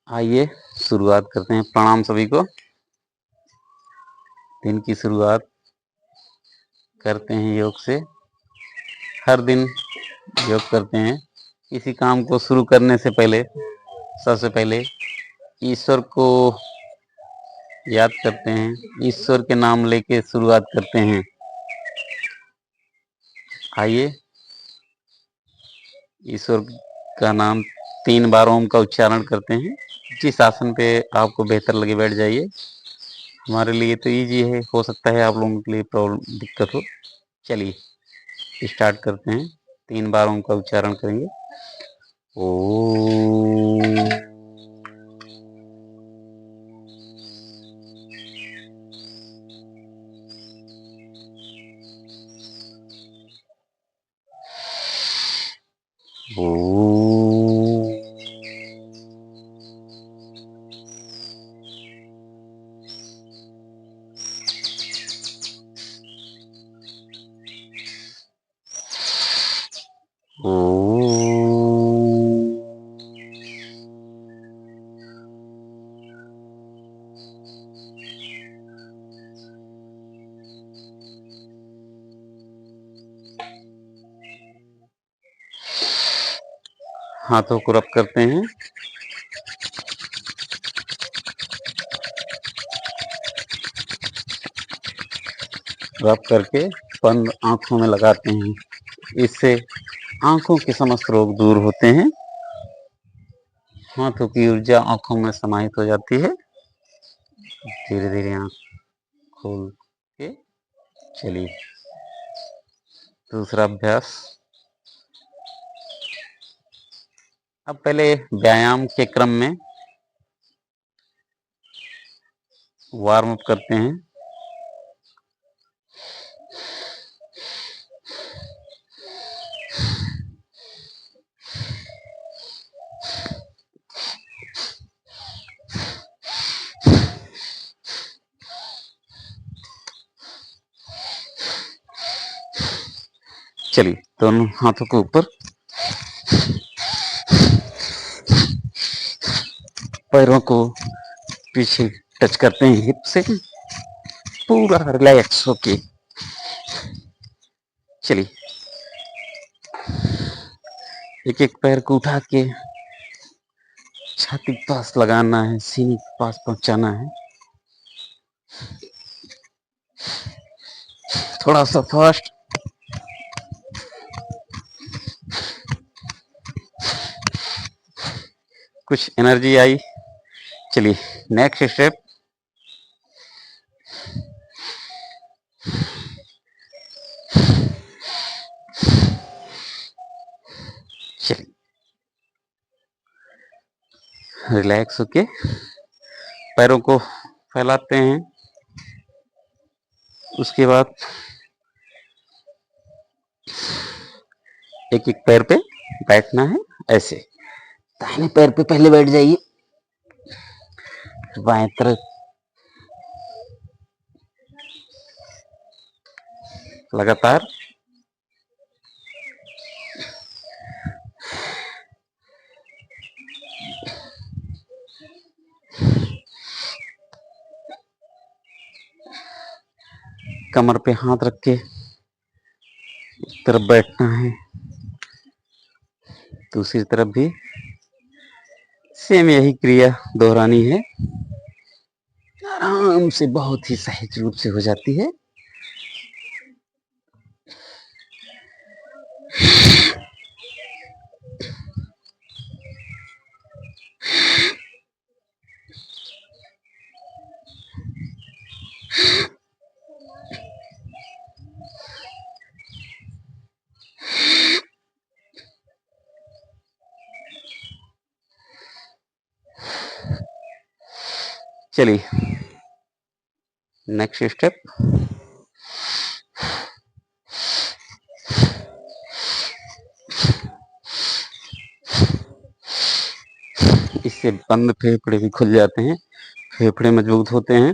आइए शुरुआत करते हैं। प्रणाम सभी को। दिन की शुरुआत करते हैं योग से। हर दिन योग करते हैं। किसी काम को शुरू करने से पहले सबसे पहले ईश्वर को याद करते हैं। ईश्वर के नाम लेके शुरुआत करते हैं। आइए ईश्वर का नाम 3 बार ओम का उच्चारण करते हैं। जिस आसन पे आपको बेहतर लगे बैठ जाइए। हमारे लिए तो इजी है, हो सकता है आप लोगों के लिए प्रॉब्लम दिक्कत हो। चलिए स्टार्ट करते हैं। 3 बार ओम का उच्चारण करेंगे। ओम। हाथों को रब करते हैं। रब करके बंद आंखों में लगाते हैं। इससे आंखों के समस्त रोग दूर होते हैं। हाथों की ऊर्जा आंखों में समाहित हो जाती है। धीरे धीरे आंख खोल के चलिए दूसरा अभ्यास। अब पहले व्यायाम के क्रम में वार्म अप करते हैं। चलिए दोनों हाथों को ऊपर, पैरों को पीछे टच करते हैं हिप से, पूरा रिलैक्स होके। चलिए एक एक पैर को उठा के छाती के पास लगाना है, सीने के पास पहुंचाना है। थोड़ा सा फास्ट। कुछ एनर्जी आई। चलिए नेक्स्ट स्टेप। चलिए रिलैक्स होके पैरों को फैलाते हैं। उसके बाद एक एक पैर पे बैठना है। ऐसे दाहिने पैर पे पहले बैठ जाइए, बाएं तरफ लगातार। कमर पे हाथ रख के एक तरफ बैठना है, दूसरी तरफ भी सेम यही क्रिया दोहरानी है। आराम से, बहुत ही सहज रूप से हो जाती है। चलिए नेक्स्ट स्टेप। इससे बंद फेफड़े भी खुल जाते हैं, फेफड़े मजबूत होते हैं।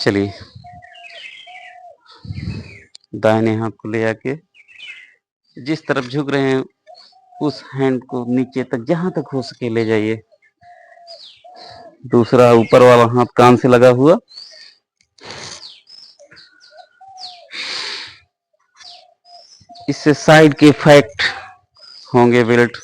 चलिए दाहिने हाथ को ले आके जिस तरफ झुक रहे हैं उस हैंड को नीचे तक जहां तक हो सके ले जाइए। दूसरा ऊपर वाला हाथ कान से लगा हुआ। इससे साइड के इफेक्ट होंगे बेल्ट।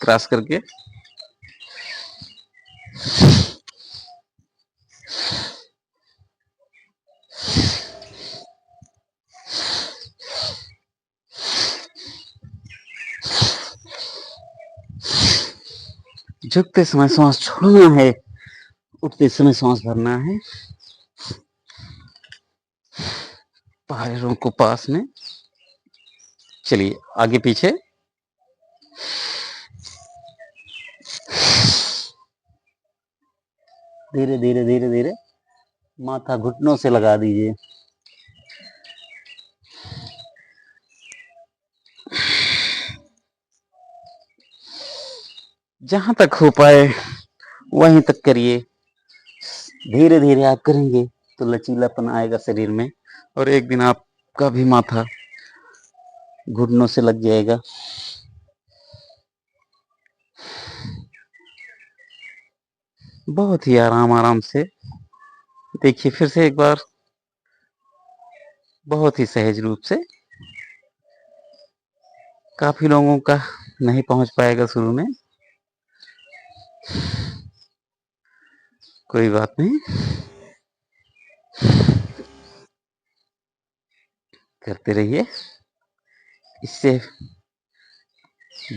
क्रॉस करके झुकते समय सांस छोड़ना है, उठते समय सांस भरना है। पैरों को पास में। चलिए आगे पीछे। धीरे धीरे धीरे धीरे माथा घुटनों से लगा दीजिए। जहां तक हो पाए वहीं तक करिए। धीरे धीरे आप करेंगे तो लचीलापन आएगा शरीर में और एक दिन आपका भी माथा घुटनों से लग जाएगा। बहुत ही आराम आराम से देखिए फिर से एक बार, बहुत ही सहज रूप से। काफी लोगों का नहीं पहुंच पाएगा शुरू में, कोई बात नहीं, करते रहिए। इससे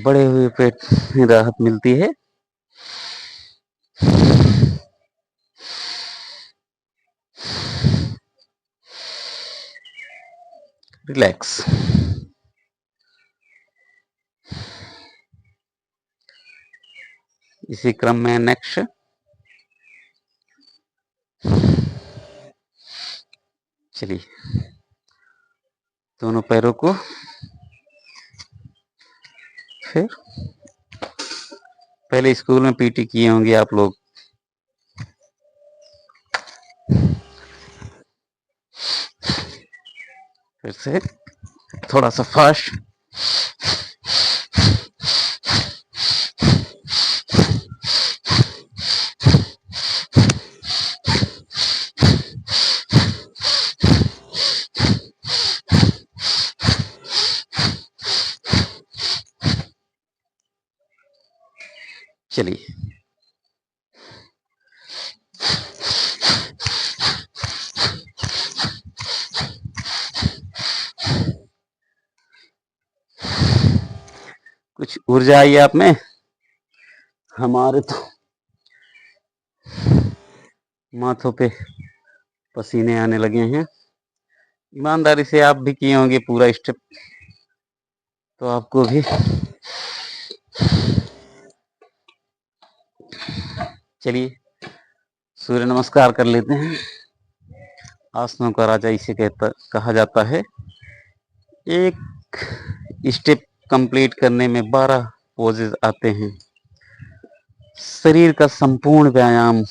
बड़े हुए पेट में राहत मिलती है। रिलैक्स। इसी क्रम में नेक्स्ट चलिए दोनों पैरों को फिर पहले स्कूल में पीटी किए होंगे आप लोग। फिर से थोड़ा सा फास्ट। चलिए कुछ ऊर्जा आई आप में। हमारे तो माथों पे पसीने आने लगे हैं। ईमानदारी से आप भी किए होंगे पूरा स्टेप, तो आपको भी चलिए सूर्य नमस्कार कर लेते हैं। आसनों का राजा इसे कहा जाता है। एक स्टेप कंप्लीट करने में 12 पोजेज आते हैं। शरीर का संपूर्ण व्यायाम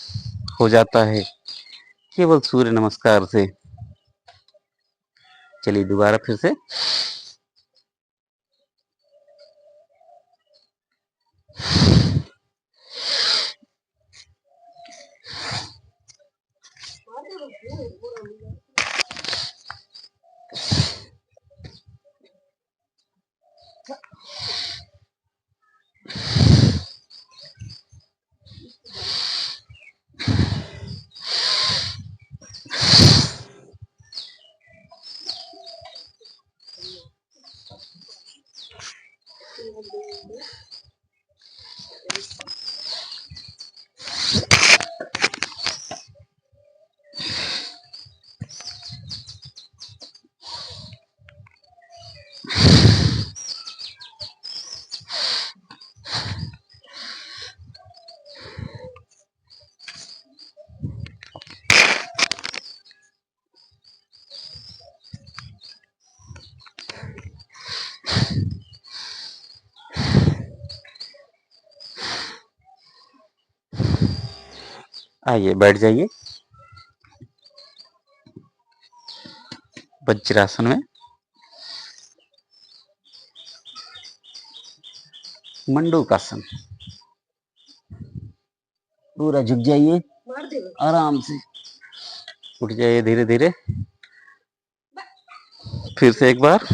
हो जाता है केवल सूर्य नमस्कार से। चलिए दोबारा फिर से। आइए बैठ जाइए वज्रासन में। मंडूकासन। पूरा झुक जाइए आराम से, उठ जाइए धीरे धीरे। फिर से एक बार।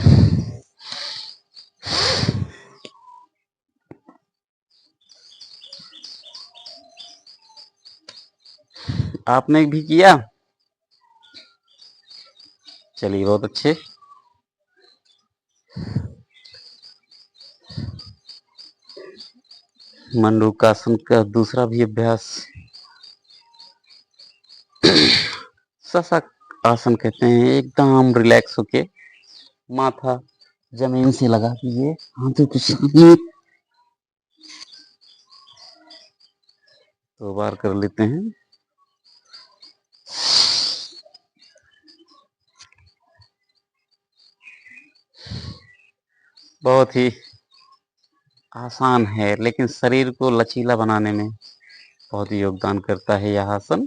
आपने भी किया? चलिए बहुत अच्छे। मंडूकासन का दूसरा भी अभ्यास शशक आसन कहते हैं। एकदम रिलैक्स होके माथा जमीन से लगा दीजिए, हाथों को सामने। 2 बार कर लेते हैं। बहुत ही आसान है, लेकिन शरीर को लचीला बनाने में बहुत ही योगदान करता है यह आसन।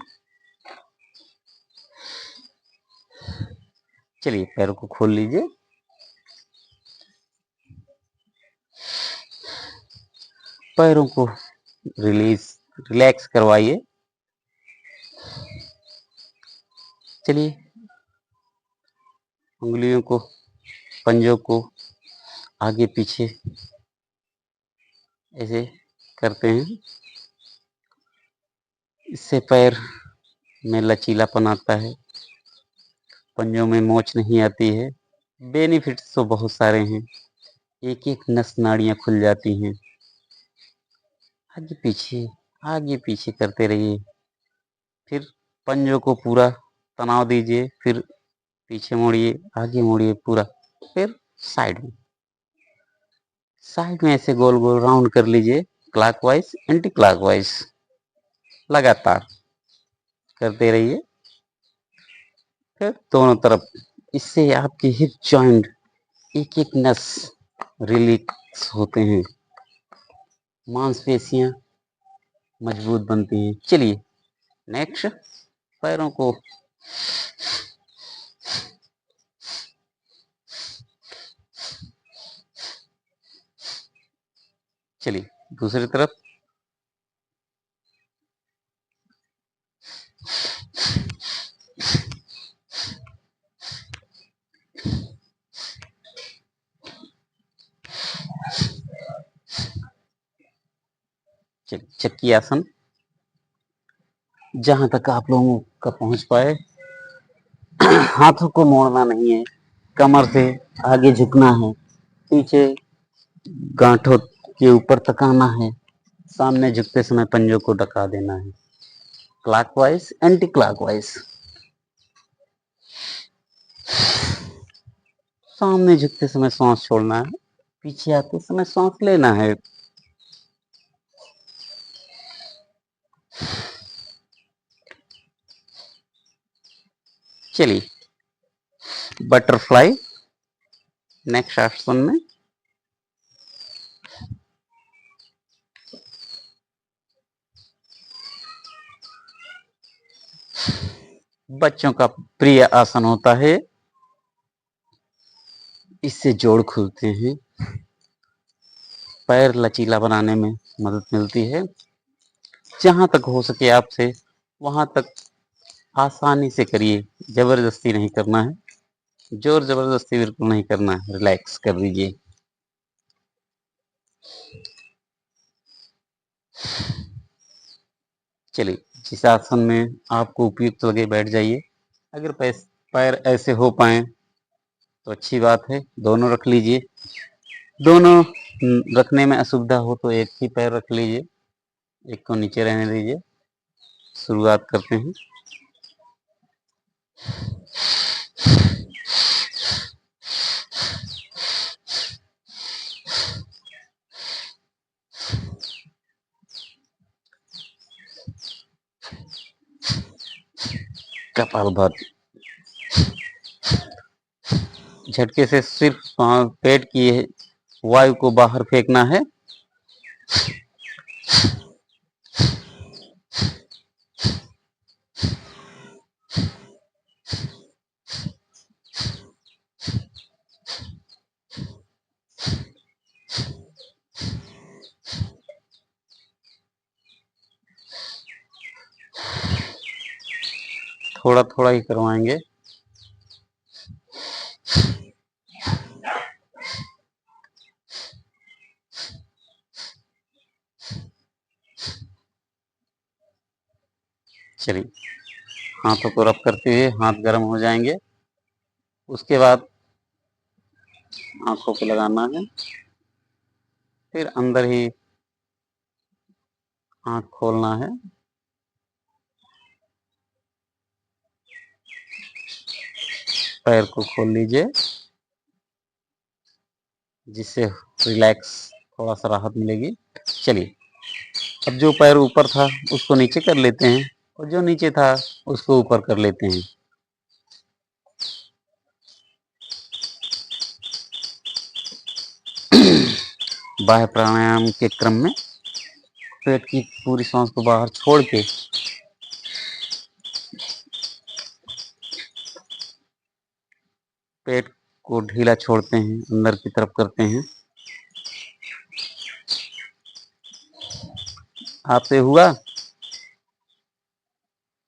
चलिए पैरों को खोल लीजिए। पैरों को रिलैक्स करवाइए। चलिए उंगलियों को, पंजों को आगे पीछे ऐसे करते हैं। इससे पैर में लचीलापन आता है, पंजों में मोच नहीं आती है। बेनिफिट्स तो बहुत सारे हैं। एक एक नस नाड़ियां खुल जाती हैं। आगे पीछे करते रहिए। फिर पंजों को पूरा तनाव दीजिए, फिर पीछे मोड़िए, आगे मोड़िए पूरा, फिर साइड में ऐसे गोल गोल राउंड कर लीजिए, क्लॉकवाइज एंटी क्लॉकवाइज लगातार करते रहिए। फिर दोनों तरफ। इससे आपकी हिप जॉइंट, एक एक नस रिलैक्स होते हैं, मांसपेशियां मजबूत बनती हैं। चलिए नेक्स्ट, पैरों को चलिए दूसरी तरफ। चलिए चक्की आसन, जहां तक आप लोगों का पहुंच पाए। हाथों को मोड़ना नहीं है, कमर से आगे झुकना है, पीछे गांठों के ऊपर तकाना है, सामने झुकते समय पंजों को ढका देना है, क्लॉकवाइज एंटी क्लॉकवाइज। सामने झुकते समय सांस छोड़ना है, पीछे आते समय सांस लेना है। चलिए बटरफ्लाई नेक्स्ट आसन में। बच्चों का प्रिय आसन होता है। इससे जोड़ खुलते हैं, पैर लचीला बनाने में मदद मिलती है। जहां तक हो सके आपसे वहां तक आसानी से करिए, जबरदस्ती नहीं करना है, जोर जबरदस्ती बिल्कुल नहीं करना है, रिलैक्स कर दीजिए। चलिए जिस आसन में आपको उपयुक्त लगे बैठ जाइए। अगर पैर ऐसे हो पाए तो अच्छी बात है, दोनों रख लीजिए। दोनों रखने में असुविधा हो तो एक ही पैर रख लीजिए, एक को नीचे रहने दीजिए। शुरुआत करते हैं। कपालभाति। झटके से सिर्फ पेट की वायु को बाहर फेंकना है। थोड़ा थोड़ा ही करवाएंगे। चलिए, हाथों को रब करते हुए हाथ गर्म हो जाएंगे। उसके बाद आंखों को लगाना है, फिर अंदर ही आंख खोलना है। पैर को खोल लीजिए, जिससे रिलैक्स, थोड़ा सा राहत मिलेगी। चलिए, अब जो पैर ऊपर था उसको नीचे कर लेते हैं, और जो नीचे था उसको ऊपर कर लेते हैं। बाह्य प्राणायाम के क्रम में पेट की पूरी सांस को बाहर छोड़ के पेट को ढीला छोड़ते हैं, अंदर की तरफ करते हैं। आपसे हुआ?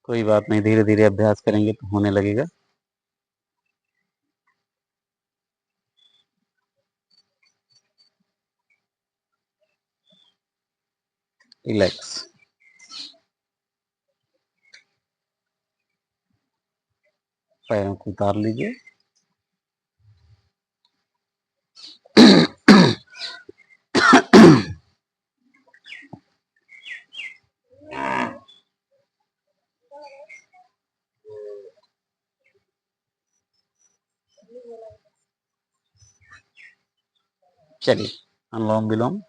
कोई बात नहीं, धीरे धीरे अभ्यास करेंगे तो होने लगेगा। रिलैक्स। पैरों को उतार लीजिए। चलिए, अनुलोम विलोम।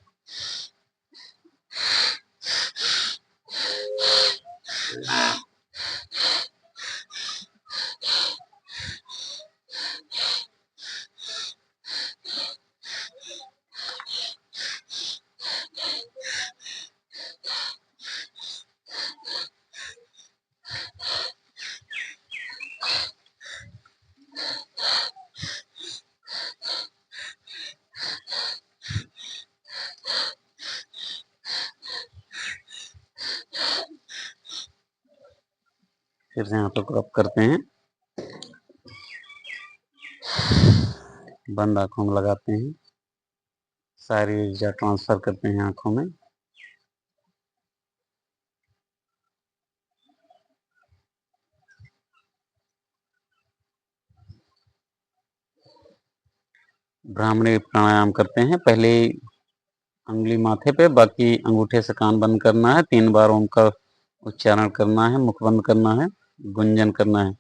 फिर से हाथों को रब करते हैं, बंद आंखों में लगाते हैं, सारी ऊर्जा ट्रांसफर करते हैं आंखों में। ब्राह्मणी प्राणायाम करते हैं। पहले अंगुली माथे पे, बाकी अंगूठे से कान बंद करना है, 3 बार ओम का उच्चारण करना है, मुख बंद करना है, गुंजन करना है।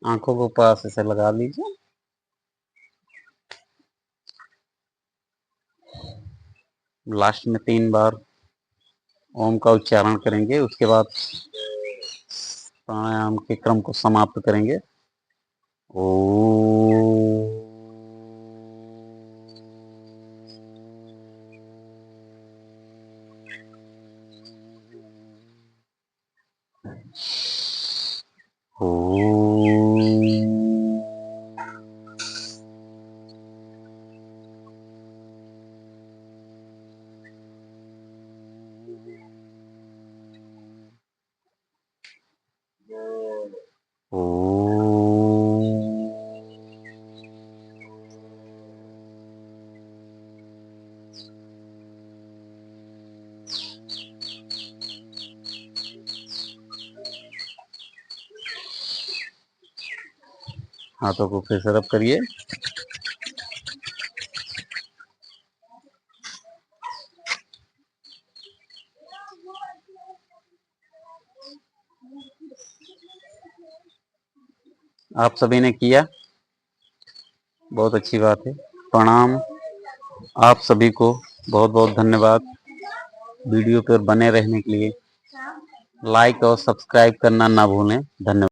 आंखों को पास ऐसे लगा लीजिए। लास्ट में 3 बार ओम का उच्चारण करेंगे, उसके बाद प्राणायाम के क्रम को समाप्त करेंगे। ओ हाथों को फिर से रब करिए। आप सभी ने किया, बहुत अच्छी बात है। प्रणाम आप सभी को, बहुत बहुत धन्यवाद वीडियो पर बने रहने के लिए। लाइक और सब्सक्राइब करना ना भूलें। धन्यवाद।